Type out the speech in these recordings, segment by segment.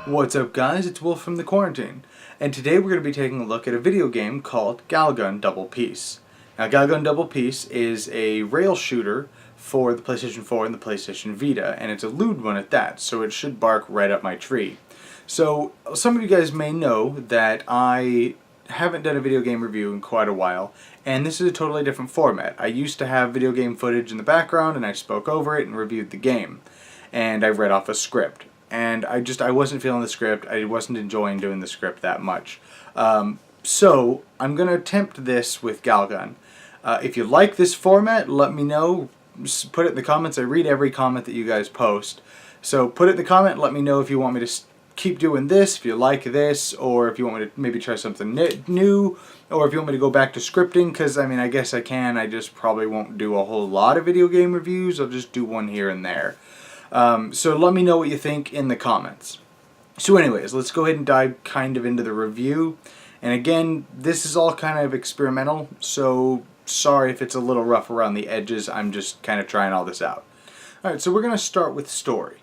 What's up guys, it's Wolf from the Quarantine, and today we're going to be taking a look at a video game called Galgun Double Peace. Now Galgun Double Peace is a rail shooter for the PlayStation 4 and the PlayStation Vita, and it's a lewd one at that, so it should bark right up my tree. So some of you guys may know that I haven't done a video game review in quite a while, and this is a totally different format. I used to have video game footage in the background and I spoke over it and reviewed the game, and I read off a script. And I wasn't feeling the script. I wasn't enjoying doing the script that much. So I'm going to attempt this with Galgun. If you like this format, let me know. Just put it in the comments. I read every comment that you guys post. So put it in the comment. Let me know if you want me to keep doing this, if you like this, or if you want me to maybe try something new, or if you want me to go back to scripting, because I mean, I guess I can. I just probably won't do a whole lot of video game reviews. I'll just do one here and there. So let me know what you think in the comments. So anyways, let's go ahead and dive kind of into the review. And again, this is all kind of experimental, so sorry if it's a little rough around the edges. I'm just kind of trying all this out. Alright, so we're going to start with story.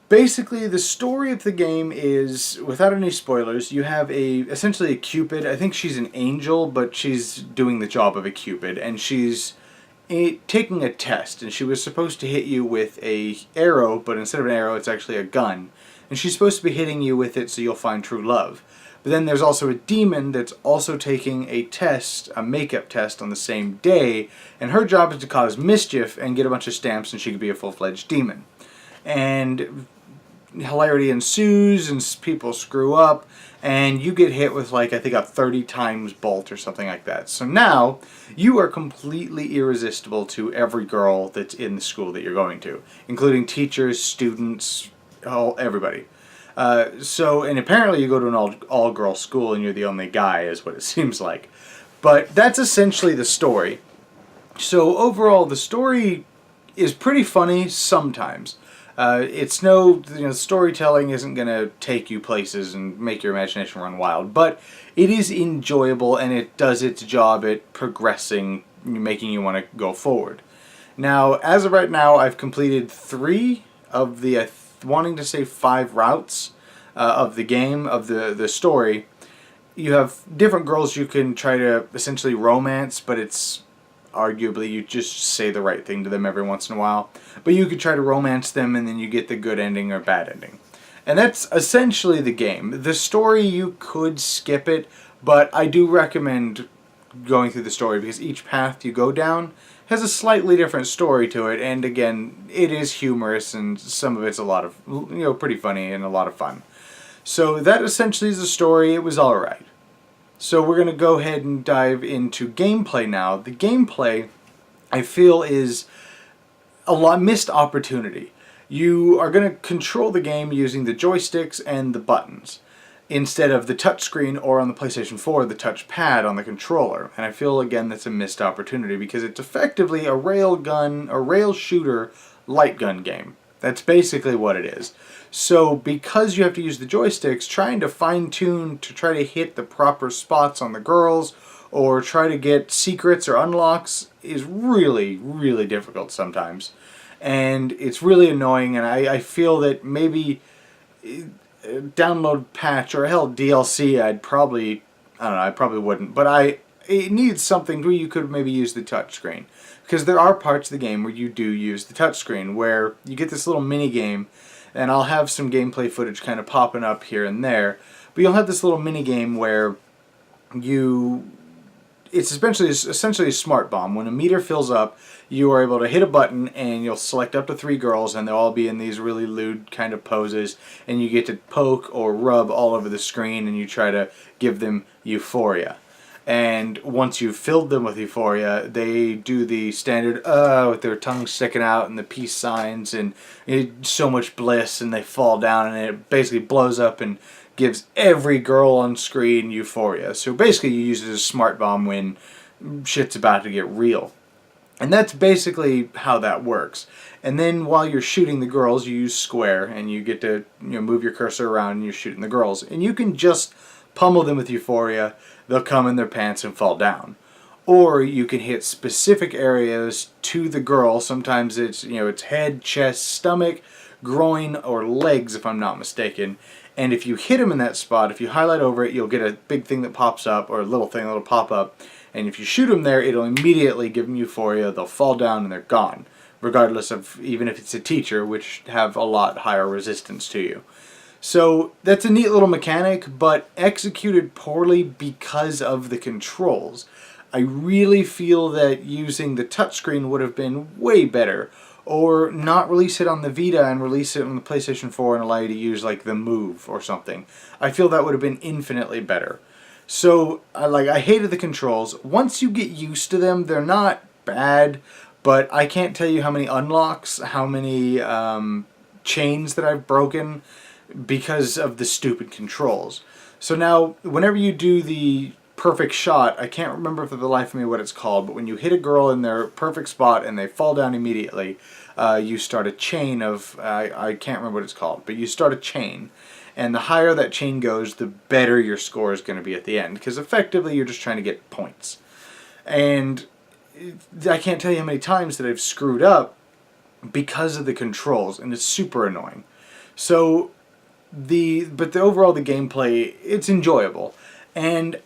Basically, the story of the game is, without any spoilers, you have essentially a Cupid. I think she's an angel, but she's doing the job of a Cupid, and she's taking a test, and she was supposed to hit you with a arrow, but instead of an arrow, it's actually a gun. And she's supposed to be hitting you with it so you'll find true love. But then there's also a demon that's also taking a test, a makeup test, on the same day, and her job is to cause mischief and get a bunch of stamps, and she could be a full-fledged demon. And hilarity ensues, and people screw up, and you get hit with, like, I think a 30 times bolt or something like that. So now, you are completely irresistible to every girl that's in the school that you're going to, including teachers, students, everybody. And apparently you go to an all-girl school and you're the only guy, is what it seems like. But that's essentially the story. So overall, the story is pretty funny sometimes. It's storytelling isn't going to take you places and make your imagination run wild, but it is enjoyable and it does its job at progressing, making you want to go forward. Now, as of right now, I've completed 3 of the, wanting to say 5 routes of the game, of the story. You have different girls you can try to essentially romance, but it's arguably you just say the right thing to them every once in a while. But you could try to romance them and then you get the good ending or bad ending. And that's essentially the game. The story, you could skip it, but I do recommend going through the story because each path you go down has a slightly different story to it, and again, it is humorous and some of it's a lot of, pretty funny and a lot of fun. So that essentially is the story. It was alright. So we're going to go ahead and dive into gameplay now. The gameplay, I feel, is a missed opportunity. You are going to control the game using the joysticks and the buttons, instead of the touchscreen, or on the PlayStation 4, the touchpad on the controller. And I feel, again, that's a missed opportunity because it's effectively a rail shooter light gun game. That's basically what it is. So because you have to use the joysticks, trying to fine-tune to try to hit the proper spots on the girls or try to get secrets or unlocks is really, really difficult sometimes. And it's really annoying, and I feel that maybe download patch or hell DLC, I don't know, I probably wouldn't, but it needs something where you could maybe use the touchscreen. Because there are parts of the game where you do use the touchscreen, where you get this little mini game, and I'll have some gameplay footage kind of popping up here and there, but you'll have this little mini game where it's essentially a smart bomb. When a meter fills up, you are able to hit a button and you'll select up to 3 girls, and they'll all be in these really lewd kind of poses, and you get to poke or rub all over the screen and you try to give them euphoria. And once you've filled them with euphoria, they do the standard, with their tongue sticking out and the peace signs and so much bliss, and they fall down, and it basically blows up and gives every girl on screen euphoria. So basically you use it as a smart bomb when shit's about to get real. And that's basically how that works. And then while you're shooting the girls, you use square, and you get to move your cursor around and you're shooting the girls. And you can just pummel them with euphoria. They'll come in their pants and fall down. Or you can hit specific areas to the girl. Sometimes it's, it's head, chest, stomach, groin or legs, if I'm not mistaken. And if you hit him in that spot, if you highlight over it, you'll get a big thing that pops up, or a little thing that'll pop up. And if you shoot them there, it'll immediately give them euphoria. They'll fall down and they're gone, regardless of even if it's a teacher, which have a lot higher resistance to you. So that's a neat little mechanic, but executed poorly because of the controls. I really feel that using the touchscreen would have been way better, or not release it on the Vita and release it on the PlayStation 4 and allow you to use like the Move or something. I feel that would have been infinitely better. So I hated the controls. Once you get used to them, they're not bad, but I can't tell you how many unlocks, how many chains that I've broken because of the stupid controls. So now, whenever you do the perfect shot, I can't remember for the life of me what it's called, but when you hit a girl in their perfect spot and they fall down immediately, you start a chain of, I can't remember what it's called, but you start a chain. And the higher that chain goes, the better your score is going to be at the end, because effectively you're just trying to get points. And I can't tell you how many times that I've screwed up because of the controls, and it's super annoying. So but overall the gameplay, it's enjoyable, and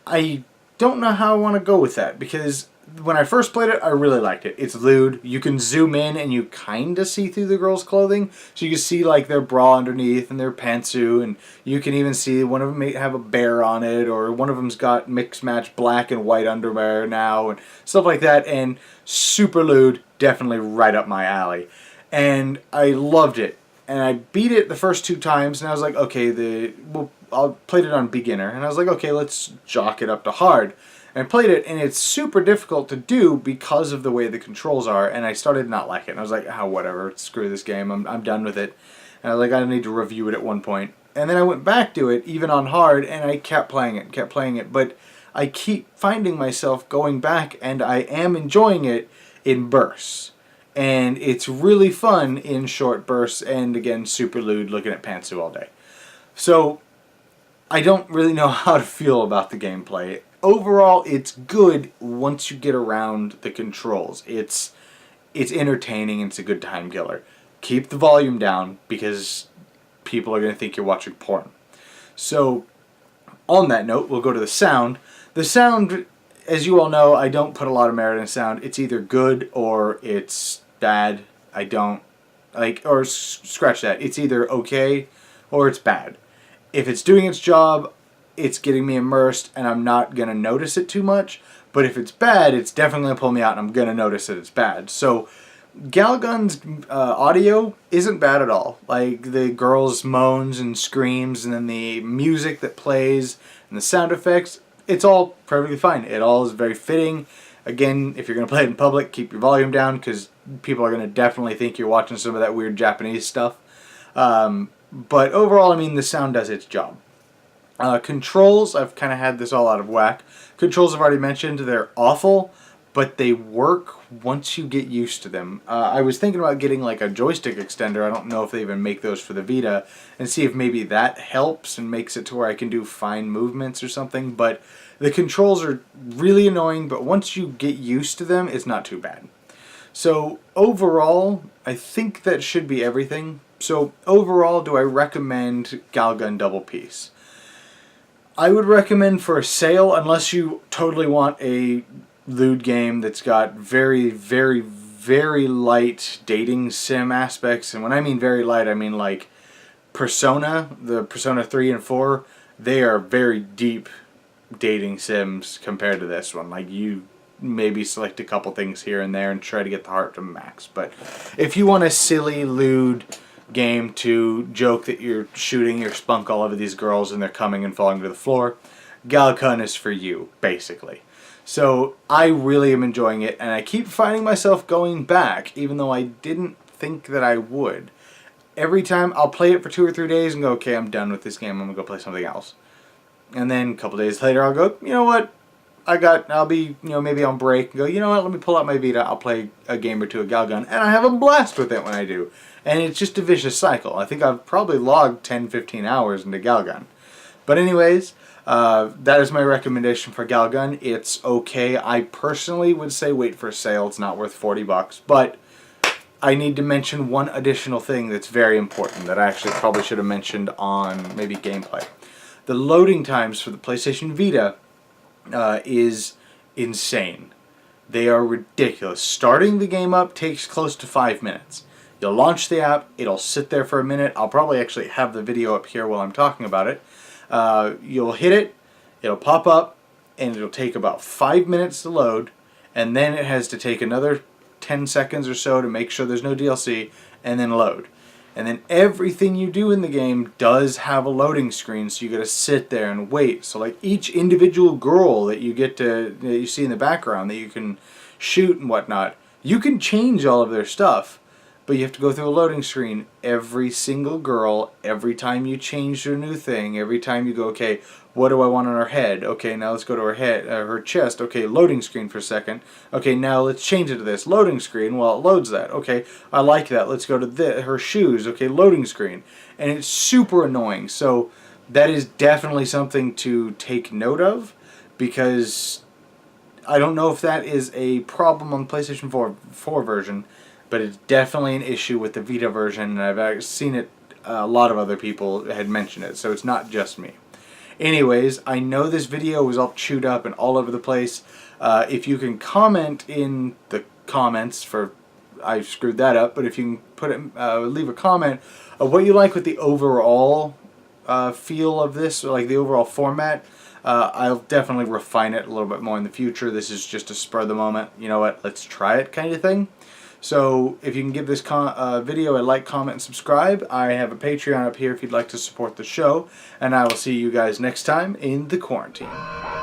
I don't know how I want to go with that, because when I first played it, I really liked it. It's lewd. You can zoom in and you kind of see through the girls' clothing, so you can see like their bra underneath and their pantsuit, and you can even see one of them may have a bear on it, or one of them's got mixed match black and white underwear now, and stuff like that, and super lewd, definitely right up my alley. And I loved it. And I beat it the first 2 times, and I was like, okay, I played it on beginner, and I was like, okay, let's jock it up to hard. And I played it, and it's super difficult to do because of the way the controls are, and I started not liking it. And I was like, oh, whatever, screw this game, I'm done with it. And I was like, I need to review it at one point. And then I went back to it, even on hard, and I kept playing it, but I keep finding myself going back, and I am enjoying it in bursts. And it's really fun in short bursts, and again, super lewd, looking at pantsu all day. So, I don't really know how to feel about the gameplay. Overall, it's good once you get around the controls. It's entertaining, and it's a good time killer. Keep the volume down, because people are going to think you're watching porn. So, on that note, we'll go to the sound. The sound, as you all know, I don't put a lot of merit in sound. It's either good or it's bad. I don't or scratch that. It's either okay or it's bad. If it's doing its job, it's getting me immersed, and I'm not going to notice it too much. But if it's bad, it's definitely going to pull me out, and I'm going to notice that it's bad. So, Galgun's audio isn't bad at all. Like, the girls' moans and screams, and then the music that plays, and the sound effects, it's all perfectly fine. It all is very fitting. Again, if you're going to play it in public, keep your volume down, because people are going to definitely think you're watching some of that weird Japanese stuff. But overall, I mean, the sound does its job. Controls, I've kind of had this all out of whack. Controls I've already mentioned, they're awful, but they work once you get used to them. I was thinking about getting like a joystick extender. I don't know if they even make those for the Vita, and see if maybe that helps and makes it to where I can do fine movements or something. But the controls are really annoying, but once you get used to them, it's not too bad. So overall, I think that should be everything. So overall, do I recommend Galgun Double Peace? I would recommend for a sale, unless you totally want a lewd game that's got very, very, very light dating sim aspects. And when I mean very light, I mean like Persona, the Persona 3 and 4, they are very deep dating sims compared to this one. Like, you maybe select a couple things here and there and try to get the heart to max. But if you want a silly, lewd game to joke that you're shooting your spunk all over these girls and they're coming and falling to the floor, Galgun is for you, basically. So I really am enjoying it, and I keep finding myself going back, even though I didn't think that I would. Every time I'll play it for 2 or 3 days and go, okay, I'm done with this game, I'm going to go play something else. And then a couple days later I'll go, you know what, I'll be, maybe on break and go, you know what, let me pull out my Vita, I'll play a game or two of Galgun, and I have a blast with it when I do. And it's just a vicious cycle. I think I've probably logged 10-15 hours into Galgun. But anyways, that is my recommendation for Galgun. It's okay. I personally would say wait for a sale. It's not worth $40, but I need to mention one additional thing that's very important that I actually probably should have mentioned on maybe gameplay. The loading times for the PlayStation Vita is insane. They are ridiculous. Starting the game up takes close to 5 minutes. You'll launch the app, it'll sit there for a minute. I'll probably actually have the video up here while I'm talking about it. You'll hit it, it'll pop up, and it'll take about 5 minutes to load, and then it has to take another 10 seconds or so to make sure there's no DLC, and then load. And then everything you do in the game does have a loading screen, so you gotta sit there and wait. So like each individual girl that you see in the background that you can shoot and whatnot, you can change all of their stuff, but you have to go through a loading screen every single girl, every time you change to a new thing, every time you go, okay, what do I want on her head? Okay, now let's go to her head, her chest. Okay, loading screen for a second. Okay, now let's change it to this. Loading screen, well, it loads that. Okay, I like that. Let's go to her shoes. Okay, loading screen. And it's super annoying. So that is definitely something to take note of, because I don't know if that is a problem on the PlayStation 4 version, but it's definitely an issue with the Vita version, and I've seen it, a lot of other people had mentioned it, so it's not just me. Anyways, I know this video was all chewed up and all over the place. If you can comment in the comments I screwed that up, but if you can leave a comment of what you like with the overall feel of this, or like the overall format, I'll definitely refine it a little bit more in the future. This is just a spur of the moment, you know what, let's try it kind of thing. So if you can give this video a like, comment, and subscribe. I have a Patreon up here if you'd like to support the show. And I will see you guys next time in the quarantine.